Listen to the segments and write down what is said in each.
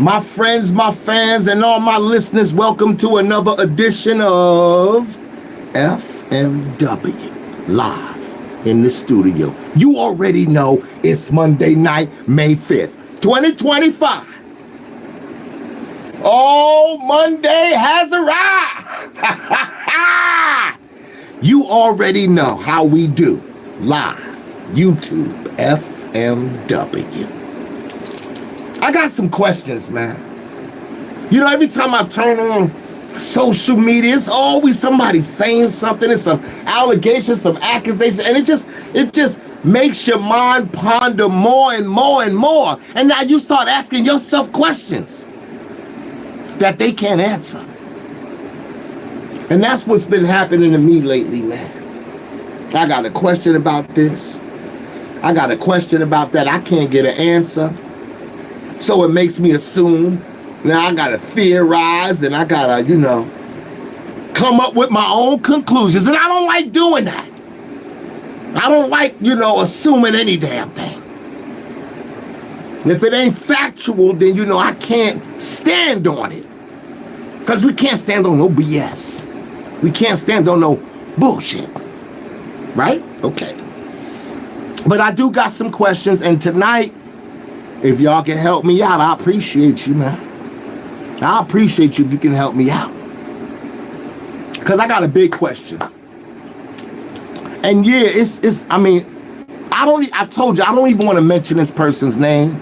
My friends, my fans, and all my listeners, welcome to another edition of FMW Live in the studio. You already know it's Monday night, May 5th, 2025. Oh, Monday has arrived. You already know how we do. Live, YouTube, FMW. I got some questions, man. You know, every time I turn on social media, it's always somebody saying something, it's some allegations, some accusations, and it just makes your mind ponder more and more and more. And now you start asking yourself questions that they can't answer. And that's what's been happening to me lately, man. I got a question about this. I got a question about that. I can't get an answer. So it makes me assume. Now I gotta theorize and I gotta, come up with my own conclusions. And I don't like doing that. I don't like, assuming any damn thing. If it ain't factual, then, I can't stand on it. Because we can't stand on no BS. We can't stand on no bullshit. Right? Okay. But I do got some questions, and tonight, if y'all can help me out, I appreciate you, man. I appreciate you if you can help me out. Because I got a big question. And yeah, I told you, I don't even want to mention this person's name.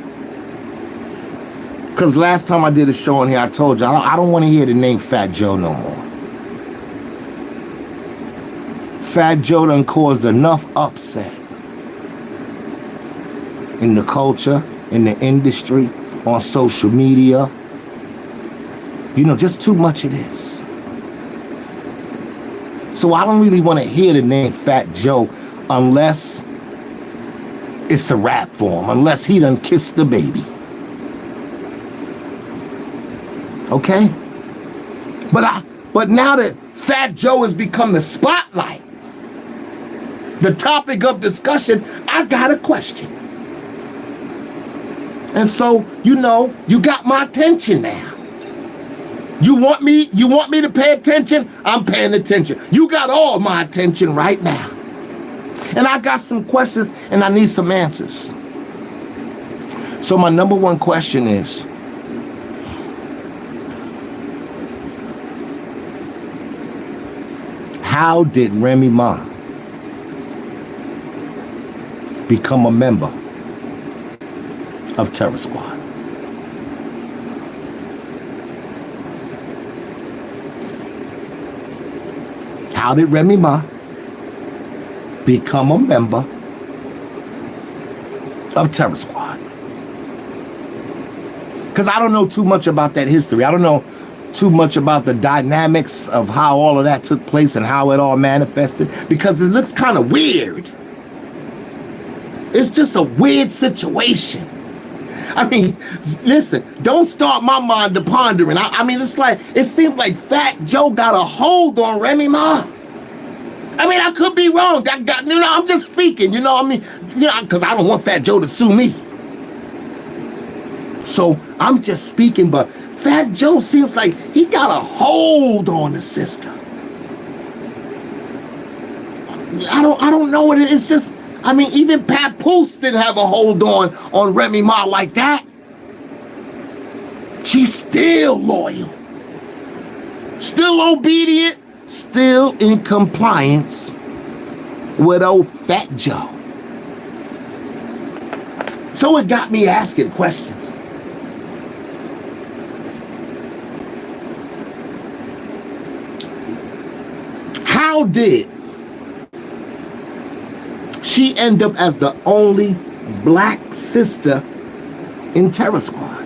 Because last time I did a show in here, I told you, I don't want to hear the name Fat Joe no more. Fat Joe done caused enough upset in the culture, in the industry, on social media. Just too much of this. So I don't really want to hear the name Fat Joe unless it's a rap for him, unless he done kissed the baby. Okay? But now that Fat Joe has become the spotlight, the topic of discussion, I got a question. And so, you got my attention now. You want me to pay attention? I'm paying attention. You got all my attention right now. And I got some questions and I need some answers. So my number one question is, how did Remy Ma become a member of Terror Squad? How did Remy Ma become a member of Terror Squad? Because I don't know too much about that history. I don't know too much about the dynamics of how all of that took place and how it all manifested, because it looks kind of weird. It's just a weird situation. I mean, listen, don't start my mind to pondering. It seems like Fat Joe got a hold on Remy Ma. I could be wrong. I'm just speaking, because I don't want Fat Joe to sue me. So I'm just speaking, but Fat Joe seems like he got a hold on the sister. I don't know what it is. It's just, even Papoose didn't have a hold on Remy Ma like that. She's still loyal, still obedient, still in compliance with old Fat Joe. So it got me asking questions. How did she end up as the only black sister in Terror Squad?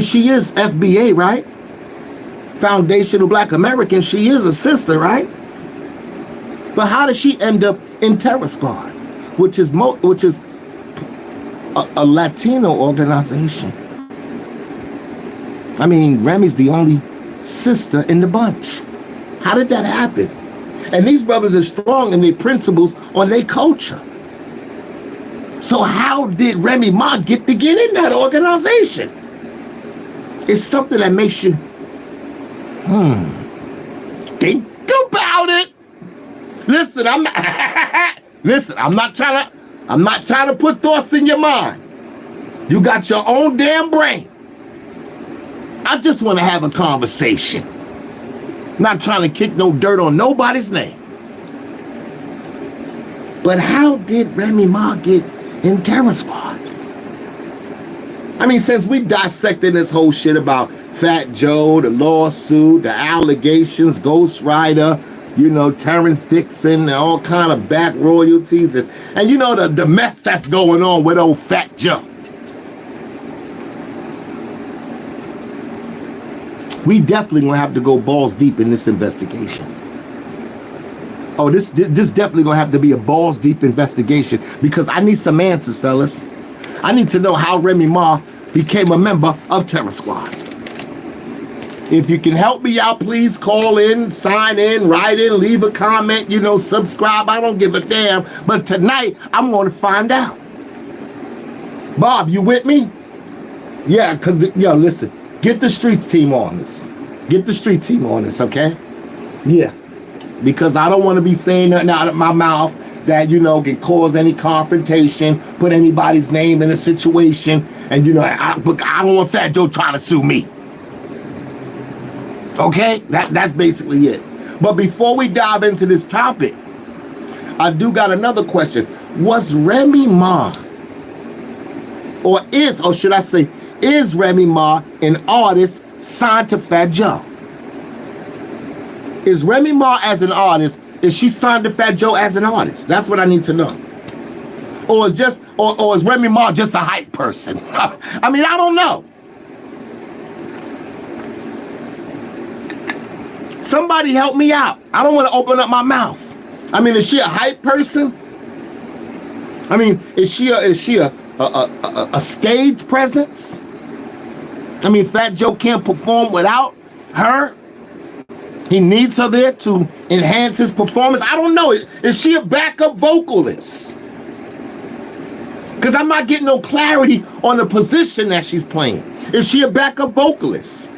She is FBA, right? Foundational Black American. She is a sister, right? But how did she end up in Terror Squad, which is a Latino organization? Remy's the only sister in the bunch. How did that happen? And these brothers are strong in their principles on their culture. So how did Remy Ma get in that organization? It's something that makes you think about it. Listen, I'm not trying to put thoughts in your mind. You got your own damn brain. I just want to have a conversation. Not trying to kick no dirt on nobody's name. But how did Remy Ma get in Terror Squad? I mean, since we dissected this whole shit about Fat Joe, the lawsuit, the allegations, Ghost Rider, you know, Terrence Dixon, and all kind of back royalties, and you know the mess that's going on with old Fat Joe. We definitely gonna have to go balls deep in this investigation. Oh, this definitely gonna have to be a balls deep investigation, because I need some answers, fellas. I need to know how Remy Ma became a member of Terror Squad. If you can help me out, please call in, sign in, write in, leave a comment, you know, subscribe. I don't give a damn. But tonight, I'm going to find out. Bob, you with me? Yeah, because, yo, listen, get the streets team on this. Get the street team on this, okay? Yeah, because I don't want to be saying nothing out of my mouth that, you know, can cause any confrontation, put anybody's name in a situation, and, you know, I don't want Fat Joe trying to sue me. Okay, that's basically it. But before we dive into this topic, I do got another question. Was Remy Ma, or should I say, is Remy Ma an artist signed to Fat Joe? Is Remy Ma as an artist, is she signed to Fat Joe as an artist? That's what I need to know. Or is Remy Ma just a hype person? I mean, I don't know. Somebody help me out. I don't want to open up my mouth. I mean, is she a hype person? I mean, is she a stage presence? I mean, Fat Joe can't perform without her. He needs her there to enhance his performance. I don't know. Is she a backup vocalist? Because I'm not getting no clarity on the position that she's playing. Is she a backup vocalist?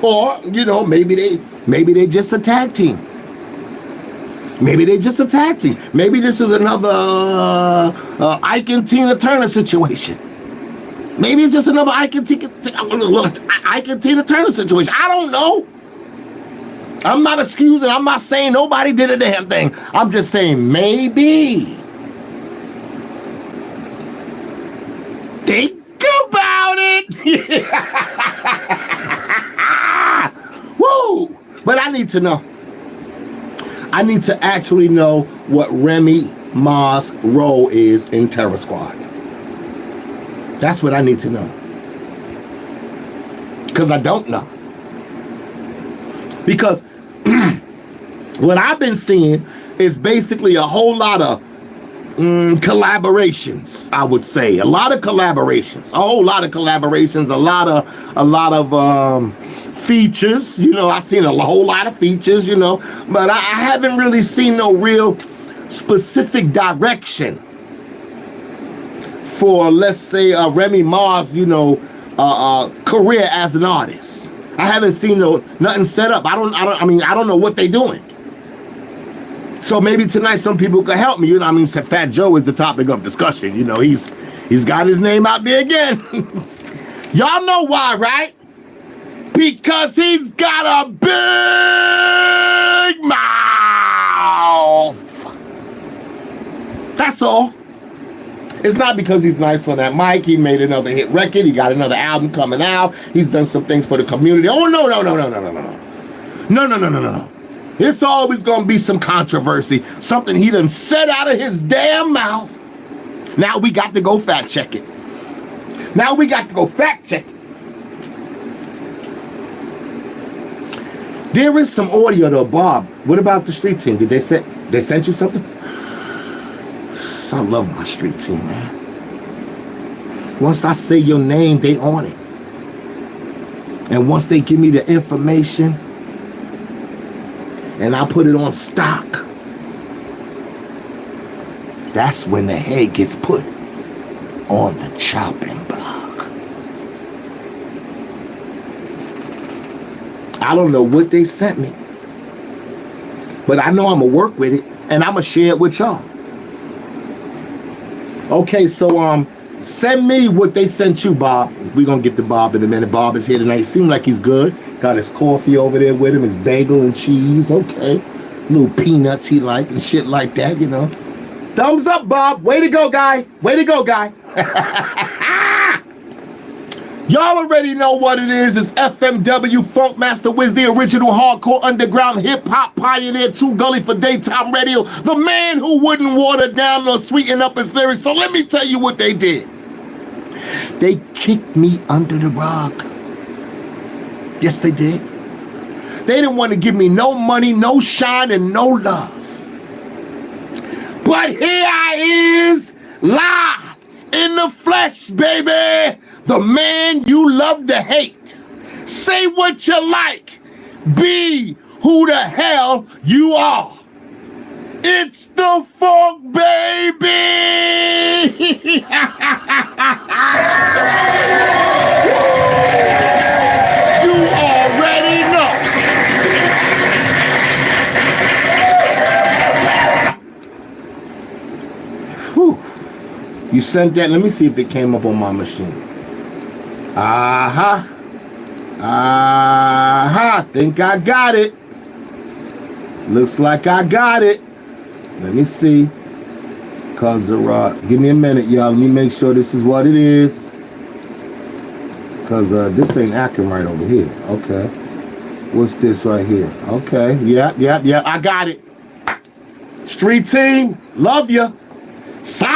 Or, you know, maybe they just a tag team. Maybe they just a tag team. Maybe this is another Ike and Tina Turner situation. Maybe it's just another Ike and Tina Turner situation. I don't know. I'm not excusing. I'm not saying nobody did a damn thing. I'm just saying maybe. Think about it. Woo! But I need to know. I need to actually know what Remy Ma's role is in Terror Squad. That's what I need to know. Because I don't know. Because what I've been seeing is basically a whole lot of collaborations, I would say. A lot of collaborations. A whole lot of collaborations. A lot of features. You know, I've seen a whole lot of features, you know. But I haven't really seen no real specific direction for, let's say, Remy Ma's, you know, career as an artist. I haven't seen nothing set up. I don't know what they're doing. So maybe tonight some people could help me. You know, I mean, Fat Joe is the topic of discussion. You know, he's got his name out there again. Y'all know why, right? Because he's got a big mouth. That's all. It's not because he's nice on that mic. He made another hit record. He got another album coming out. He's done some things for the community. Oh, no. No. It's always going to be some controversy. Something he done said out of his damn mouth. Now we got to go fact check it. There is some audio though, Bob. What about the street team? Did they sent you something? I love my street team, man. Once I say your name, they on it. And once they give me the information and I put it on stock, that's when the head gets put on the chopping block. I don't know what they sent me, but I know I'm gonna work with it and I'm gonna share it with y'all. Okay, so send me what they sent you, Bob. We're gonna get to Bob in a minute. Bob is here tonight. He seems like he's good. Got his coffee over there with him, his bagel and cheese. Okay. Little peanuts he like and shit like that, you know. Thumbs up, Bob. Way to go, guy. Way to go, guy. Y'all already know what it is. It's FMW, Funkmaster Wiz, the original hardcore underground hip-hop pioneer, too gully for daytime radio, the man who wouldn't water down nor sweeten up his lyrics. So let me tell you what they did. They kicked me under the rug. Yes, they did. They didn't want to give me no money, no shine, and no love. But here I is, live in the flesh, baby. The man you love to hate. Say what you like. Be who the hell you are. It's the funk, baby. You already know. Whew. You sent that. Let me see if it came up on my machine. Think I got it. Looks like I got it. Let me see. Cause give me a minute, y'all. Let me make sure this is what it is. Cause this ain't acting right over here. Okay. What's this right here? Okay. Yep. I got it. Street team, love ya. Salute.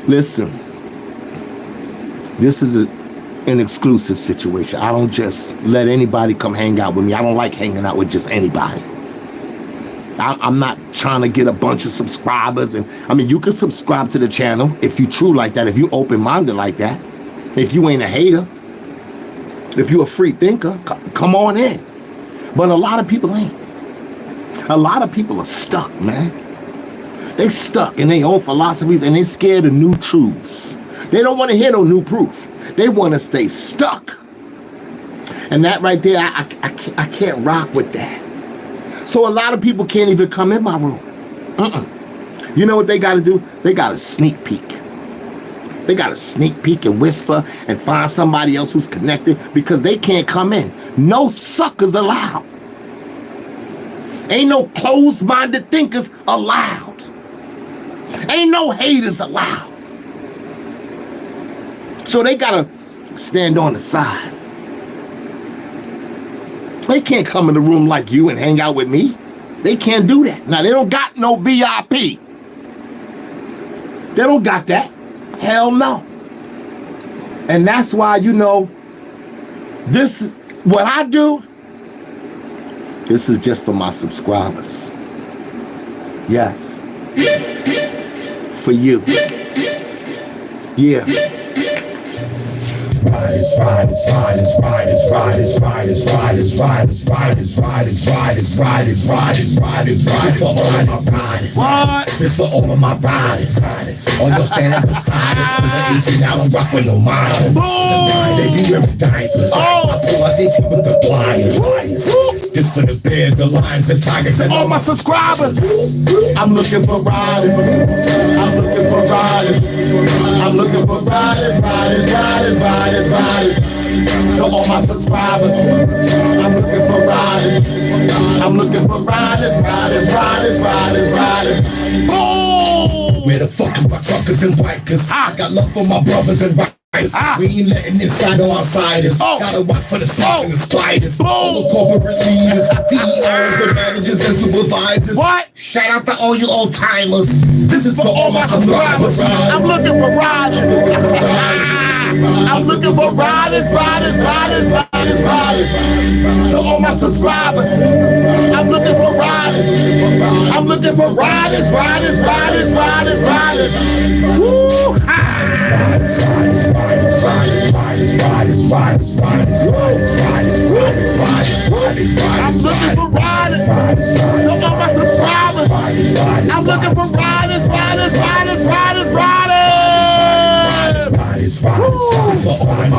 Listen, this is an exclusive situation. I don't just let anybody come hang out with me. I don't like hanging out with just anybody. I'm not trying to get a bunch of subscribers. And I mean, you can subscribe to the channel if you true like that, if you open-minded like that, if you ain't a hater, if you a free thinker, come on in. But a lot of people ain't. A lot of people are stuck, man. They stuck in their own philosophies and they scared of new truths. They don't want to hear no new proof. They want to stay stuck. And that right there, I can't rock with that. So a lot of people can't even come in my room. You know what they got to do? They got to sneak peek. They got to sneak peek and whisper and find somebody else who's connected because they can't come in. No suckers allowed. Ain't no closed-minded thinkers allowed. Ain't no haters allowed. So they gotta stand on the side. They can't come in the room like you and hang out with me. They can't do that. Now, they don't got no VIP. They don't got that. Hell no. And that's why, you know, this is what I do. This is just for my subscribers. Yes. For you. Yeah. Riders. What? This for all of my riders. All your standing beside us. When I'm 18, now I'm rocking no minors. They wearing diapers. I feel like they keep with the pliers. This for the bears, the lions, the tigers, and all my subscribers. I'm looking for riders. I'm looking for riders. I'm looking for riders. To all my subscribers, I'm looking for riders. I'm looking for riders. Boom! Where the fuck is my truckers and bikers? I got love for my brothers and riders. We ain't letting inside or outsiders. Gotta watch for the snakes and the spiders. All the corporate leaders, CEOs, the managers and supervisors. What? Shout out to all you old timers. This is for all my subscribers. I'm looking for riders. I'm looking for riders. To all my subscribers, I'm looking for riders. I'm looking for riders. Woo! I'm looking for riders. To all my subscribers, I'm looking for riders.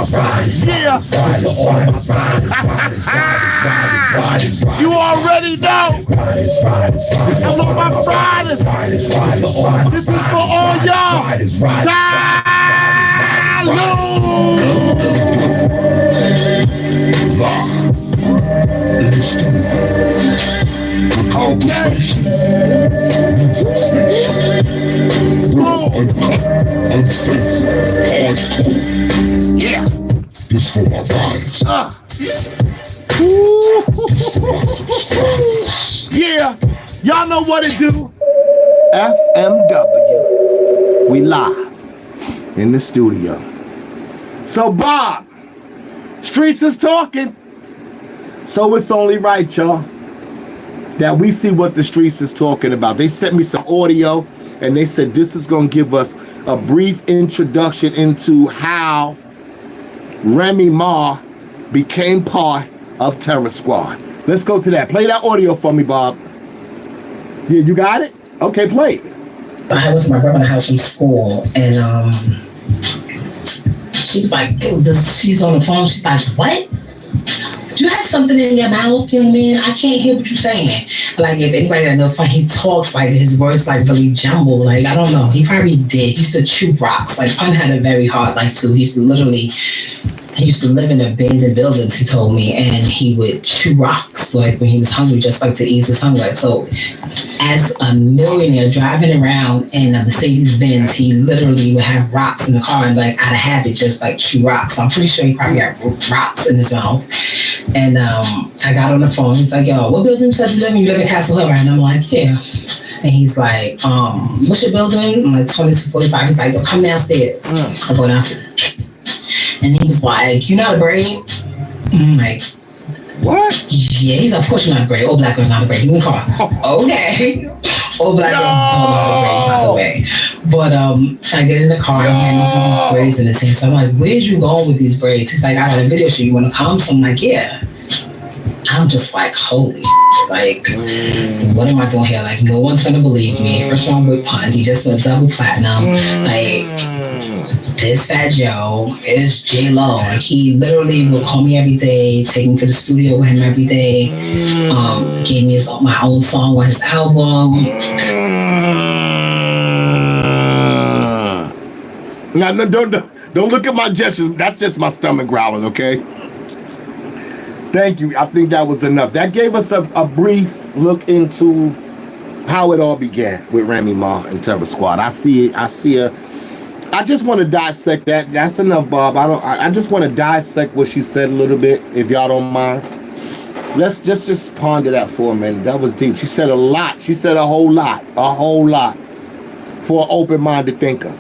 Yeah. You already know. I love my Fridays. This is for all y'all. Yeah. This for my guys. Yeah. Y'all know what it do. FMW. We live in the studio. So Bob, streets is talking. So it's only right, y'all, that we see what the streets is talking about. They sent me some audio and they said this is going to give us a brief introduction into how Remy Ma became part of Terror Squad. Let's go to that. Play that audio for me, Bob. Yeah, you got it? Okay, play it. I went to my grandma's house from school, and she was like, she's on the phone. She's like, what? Do you have something in your mouth, young man? I can't hear what you're saying. Like, if anybody that knows Pun, he talks like his words like really jumbled. Like, I don't know. He probably did. He used to chew rocks. Like, Pun had a very hard life, too. He used to live in abandoned buildings, he told me, and he would chew rocks, like, when he was hungry, just like to ease his hunger. So, as a millionaire driving around in a Mercedes-Benz, he literally would have rocks in the car and, like, out of habit, just, like, chew rocks. So I'm pretty sure he probably had rocks in his mouth. And I got on the phone. He's like, yo, what building you said you live in? You live in Castle Hill, right? And I'm like, yeah. And he's like, what's your building? I'm like, 2245. He's like, yo, come downstairs. So I go downstairs. And he was like, you know how to braid? I'm like, what? Yeah, he's like, of course you're not a braid. Old black girl's not a braid. You in the car. Okay. Old black girl's told me how to braid, by the way. But I get in the car and he had me do these braids in the same. So I'm like, where'd you go with these braids? He's like, I got a video shoot. You want to come? So I'm like, yeah. I'm just like, holy, like, what am I doing here? Like, no one's gonna believe me. First one with Pun, he just went double platinum. Like, this Fat Joe is J-Lo. Like, he literally would call me every day, take me to the studio with him every day, gave me my own song on his album. Now, don't look at my gestures. That's just my stomach growling, okay? Thank you. I think that was enough. That gave us a brief look into how it all began with Remy Ma and Terror Squad. I see it. I just want to dissect that. That's enough, Bob. I just want to dissect what she said a little bit, if y'all don't mind. Let's just ponder that for a minute. That was deep. She said a lot. She said a whole lot for an open-minded thinker.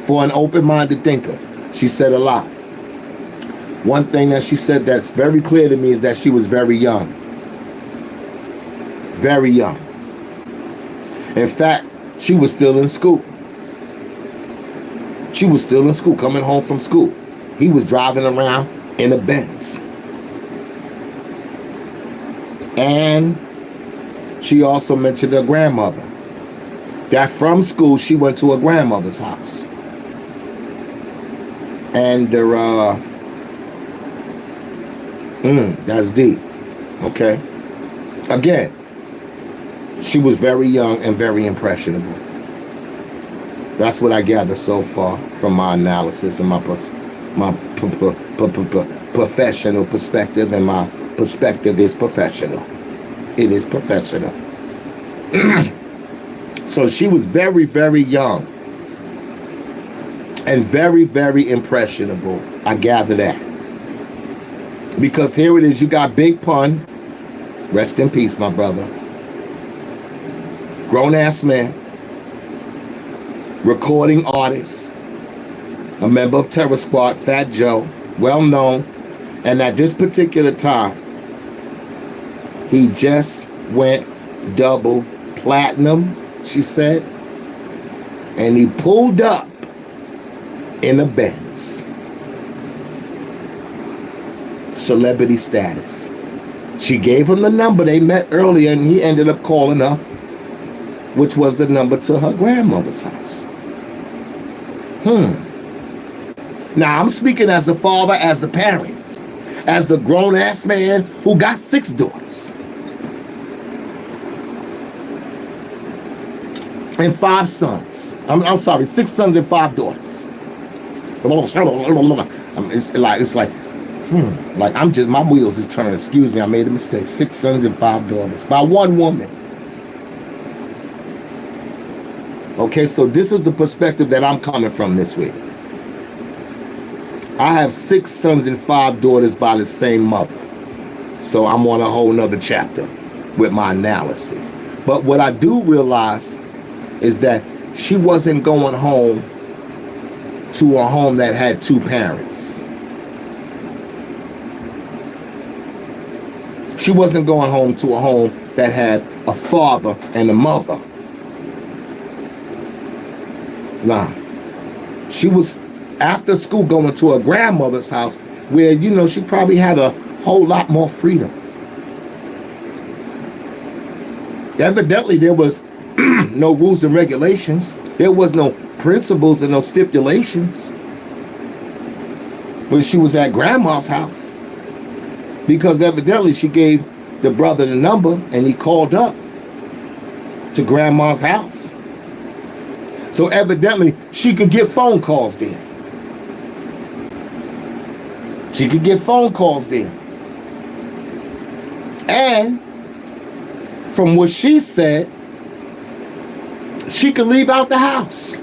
For an open-minded thinker, she said a lot. One thing that she said that's very clear to me is that she was very young. Very young. In fact, she was still in school. She was still in school, coming home from school. He was driving around in a Benz. And she also mentioned her grandmother. That from school, she went to her grandmother's house. And that's deep. Okay. Again, she was very young and very impressionable. That's what I gather so far from my analysis and my professional perspective, and my perspective is professional. It is professional. So she was very, very young and very, very impressionable. I gather that. Because here it is, you got Big Pun, rest in peace, my brother. Grown-ass man, recording artist, a member of Terror Squad, Fat Joe, well known. And at this particular time, he just went double platinum, she said. And he pulled up in a Benz. Celebrity status. She gave him the number. They met earlier and he ended up calling her, which was the number to her grandmother's house. Now, I'm speaking as a father, as a parent, as a grown-ass man who got 6 daughters and 5 sons. I'm sorry, 6 sons and 5 daughters. Like I'm just, my wheels is turning. Excuse me, I made a mistake. 6 sons and 5 daughters by 1 woman. Okay, so this is the perspective that I'm coming from this week. I have 6 sons and 5 daughters by the same mother. So I'm on a whole nother chapter with my analysis. But what I do realize is that she wasn't going home to a home that had 2 parents. She wasn't going home to a home that had a father and a mother. Nah. She was after school going to her grandmother's house where, you know, she probably had a whole lot more freedom. Evidently, there was no rules and regulations. There was no principles and no stipulations when she was at grandma's house, because evidently she gave the brother the number and he called up to grandma's house. So evidently she could get phone calls there. She could get phone calls there. And from what she said, she could leave out the house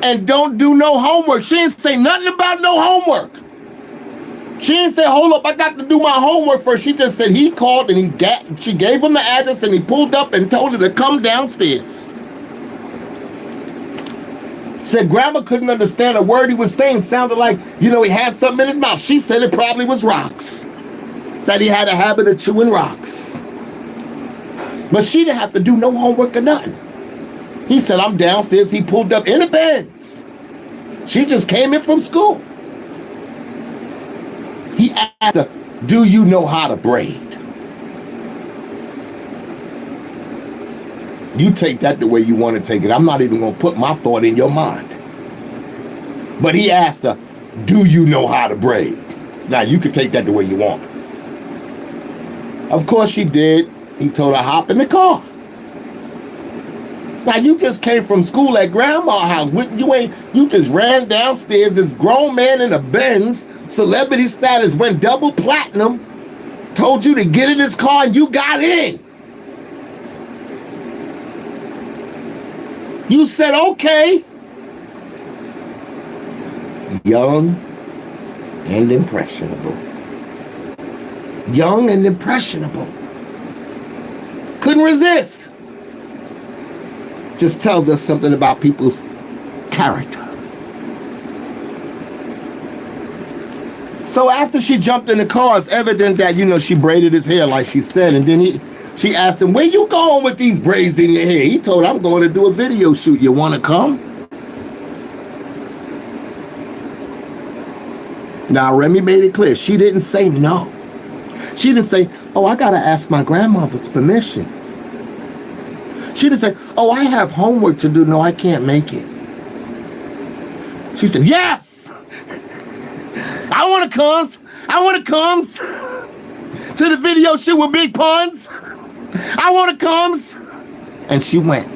and don't do no homework. She didn't say nothing about no homework. She didn't say, hold up, I got to do my homework first. She just said he called and she gave him the address and he pulled up and told her to come downstairs. Said grandma couldn't understand a word he was saying. Sounded like, you know, he had something in his mouth. She said it probably was rocks. That he had a habit of chewing rocks. But she didn't have to do no homework or nothing. He said, I'm downstairs. He pulled up in a Benz. She just came in from school. He asked her, do you know how to braid? You take that the way you want to take it. I'm not even going to put my thought in your mind. But he asked her, do you know how to braid? Now, you can take that the way you want. Of course she did. He told her, hop in the car. Now, you just came from school at grandma's house. You just ran downstairs. This grown man in a Benz, celebrity status, went double platinum, told you to get in his car, and you got in. You said, okay. Young and impressionable. Young and impressionable. Couldn't resist. Just tells us something about people's character. So after she jumped in the car, it's evident that, you know, she braided his hair like she said. And then she asked him, where you going with these braids in your hair? He told her, I'm going to do a video shoot. You want to come? Now, Remy made it clear. She didn't say no. She didn't say, oh, I got to ask my grandmother's permission. She didn't say, oh, I have homework to do. No, I can't make it. She said, yes. I want to come. I want to come to the video shoot with Big Puns. I want to come. And she went.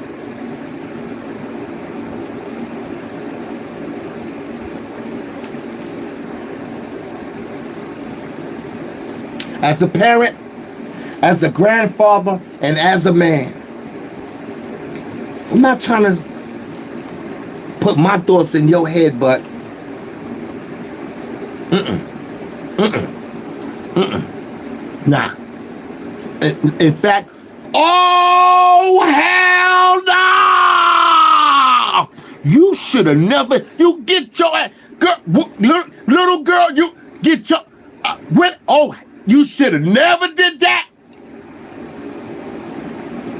As a parent, as a grandfather, and as a man, I'm not trying to put my thoughts in your head, but nah. In fact, oh hell no! You should have never. You get your girl, little girl. You get your you should have never did that.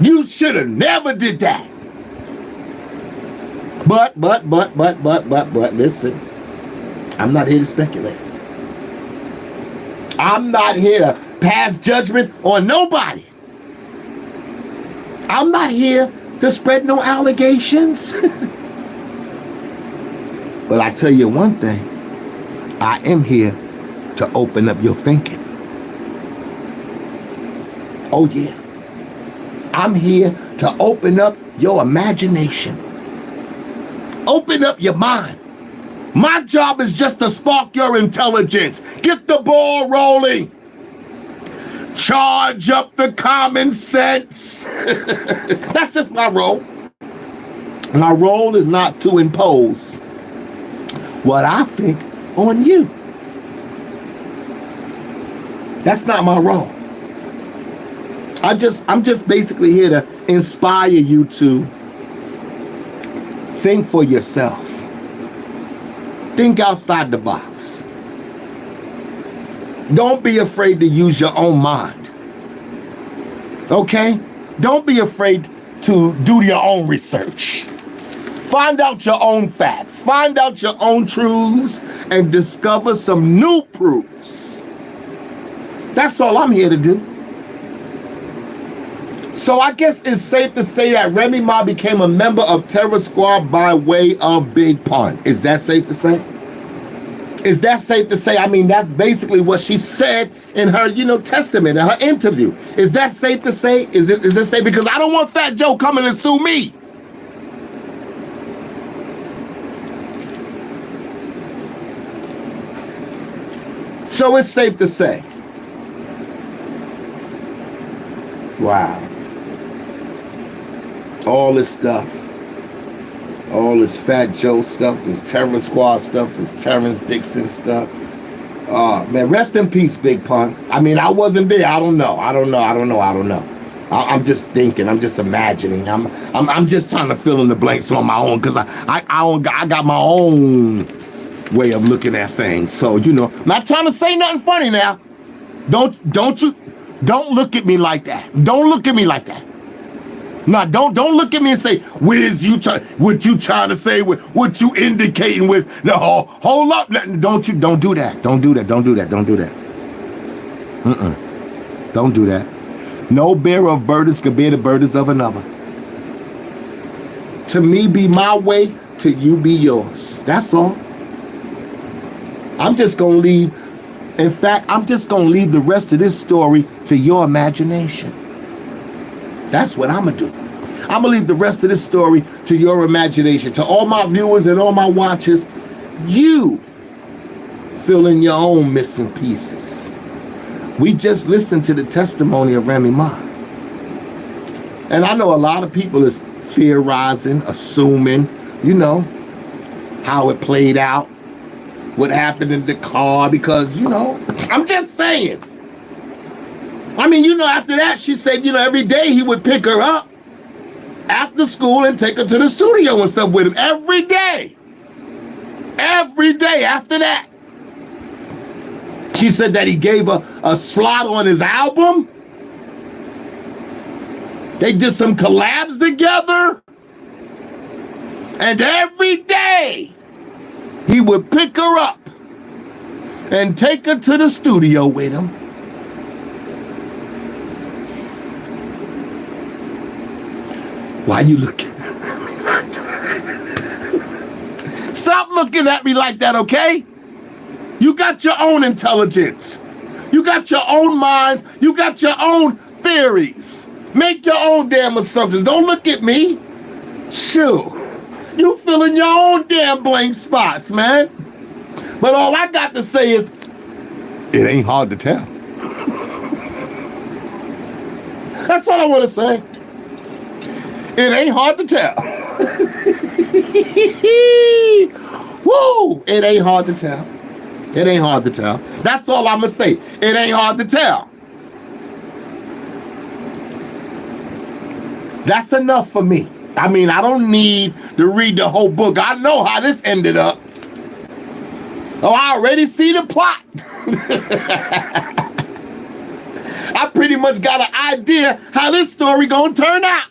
You should have never did that. But, listen, I'm not here to speculate. I'm not here to pass judgment on nobody. I'm not here to spread no allegations. But I tell you one thing, I am here to open up your thinking. Oh yeah. I'm here to open up your imagination. Open up your mind. My job is just to spark your intelligence. Get the ball rolling. Charge up the common sense. That's just my role. My role is not to impose what I think on you. That's not my role. I'm just basically here to inspire you to think for yourself. Think outside the box. Don't be afraid to use your own mind. Okay? Don't be afraid to do your own research. Find out your own facts. Find out your own truths and discover some new proofs. That's all I'm here to do. So I guess it's safe to say that Remy Ma became a member of Terror Squad by way of Big Pun. Is that safe to say? Is that safe to say? I mean, that's basically what she said in her, testament, in her interview. Is that safe to say? Is it safe? Because I don't want Fat Joe coming and sue me. So it's safe to say. Wow. All this stuff, all this Fat Joe stuff, this Terror Squad stuff, this Terrence Dixon stuff. Man, rest in peace, Big Pun. I mean, I wasn't there. I don't know. I'm just thinking. I'm just imagining. I'm just trying to fill in the blanks on my own because I got my own way of looking at things. So not trying to say nothing funny now. Don't look at me like that. Don't look at me like that. No, don't look at me and say, what you trying to say, what you indicating with, no, hold up, don't do that. Don't do that. Don't do that. No bearer of burdens can bear the burdens of another. To me be my way, to you be yours. That's all. I'm just going to leave the rest of this story to your imagination. That's what I'm going to do. I'm going to leave the rest of this story to your imagination. To all my viewers and all my watchers, you fill in your own missing pieces. We just listened to the testimony of Remy Ma. And I know a lot of people is theorizing, assuming, how it played out, what happened in the car, because, I'm just saying. I mean, after that, she said, every day he would pick her up after school and take her to the studio and stuff with him. Every day. Every day after that. She said that he gave her a slot on his album. They did some collabs together. And every day he would pick her up and take her to the studio with him. Why you looking at me like that? Stop looking at me like that, okay? You got your own intelligence. You got your own minds. You got your own theories. Make your own damn assumptions. Don't look at me. Shoot. You fill in your own damn blank spots, man. But all I got to say is, it ain't hard to tell. That's all I want to say. It ain't hard to tell. Woo! It ain't hard to tell. It ain't hard to tell. That's all I'm going to say. It ain't hard to tell. That's enough for me. I mean, I don't need to read the whole book. I know how this ended up. Oh, I already see the plot. I pretty much got an idea how this story gonna turn out.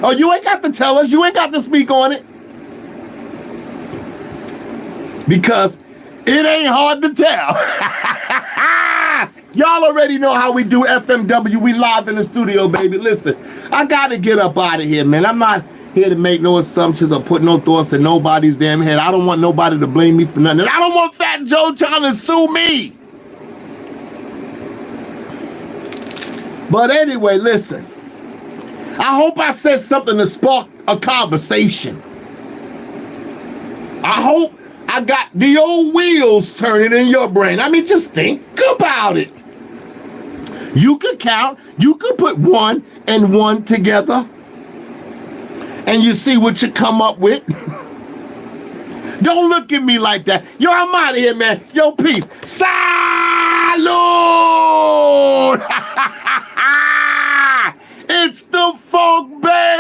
Oh, you ain't got to tell us. You ain't got to speak on it. Because it ain't hard to tell. Y'all already know how we do FMW. We live in the studio, baby. Listen, I got to get up out of here, man. I'm not here to make no assumptions or put no thoughts in nobody's damn head. I don't want nobody to blame me for nothing. And I don't want Fat Joe trying to sue me. But anyway, listen. I hope I said something to spark a conversation. I hope I got the old wheels turning in your brain. I mean, just think about it. You could count. You could put 1 and 1 together. And you see what you come up with. Don't look at me like that. Yo, I'm out of here, man. Yo, peace. Salud! It's the Funk Band.